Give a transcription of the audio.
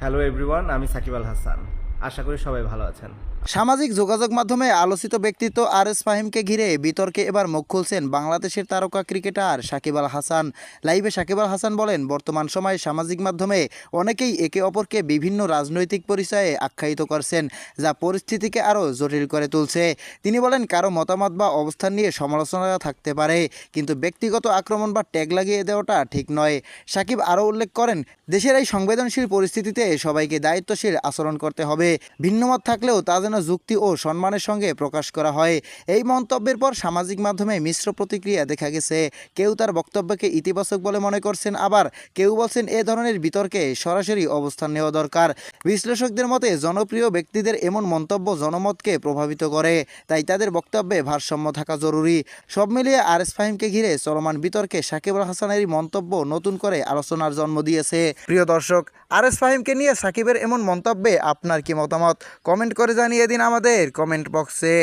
Hello everyone, আমি সাকিব আল হাসান। আশা করি সবাই ভালো আছেন। সামাজিক যোগাযোগ মাধ্যমে আলোচিত ব্যক্তিত্ব আরএস ফাহিমকে ঘিরে বিতর্কে এবার মুখ খুলছেন বাংলাদেশের তারকা ক্রিকেটার সাকিব আল হাসান। লাইভে সাকিব আল হাসান বলেন, বর্তমান সময়ে সামাজিক মাধ্যমে অনেকেই একে অপরকে বিভিন্ন রাজনৈতিক পরিচয়ে আখ্যায়িত করছেন, যা পরিস্থিতিকে আরও জটিল করে তুলছে। তিনি বলেন, কারো মতামত বা অবস্থান নিয়ে সমালোচনা থাকতে পারে, কিন্তু ব্যক্তিগত আক্রমণ বা ট্যাগ লাগিয়ে দেওয়াটা ঠিক নয়। সাকিব আরও উল্লেখ করেন, দেশের এই সংবেদনশীল পরিস্থিতিতে সবাইকে দায়িত্বশীল আচরণ করতে হবে। ভিন্নমত থাকলেও তা যেন যুক্তি ও সম্মানের সঙ্গে প্রকাশ করা হয়। এই মন্তব্যের পর সামাজিক মাধ্যমে মিশ্র প্রতিক্রিয়া দেখা গেছে। কেউ তার বক্তব্যকে ইতিবাচক বলে মনে করছেন, আবার কেউ বলছেন এ ধরনের বিতর্কে সরাসরি অবস্থান নেওয়া দরকার। বিশ্লেষকদের মতে, জনপ্রিয় ব্যক্তিদের এমন মন্তব্য জনমতকে প্রভাবিত করে, তাই তাদের বক্তব্যে ভারসাম্য থাকা জরুরি। সব মিলিয়ে আরএস ফাহিমকে ঘিরে চলমান বিতর্কে সাকিব আল হাসানের এই মন্তব্য নতুন করে আলোচনার জন্ম দিয়েছে। প্রিয় দর্শক, আরএস ফাহিমকে নিয়ে সাকিবের এমন মন্তব্যে আপনার কি মতামত? কমেন্ট করে জানিয়ে দিন আমাদের কমেন্ট বক্সে।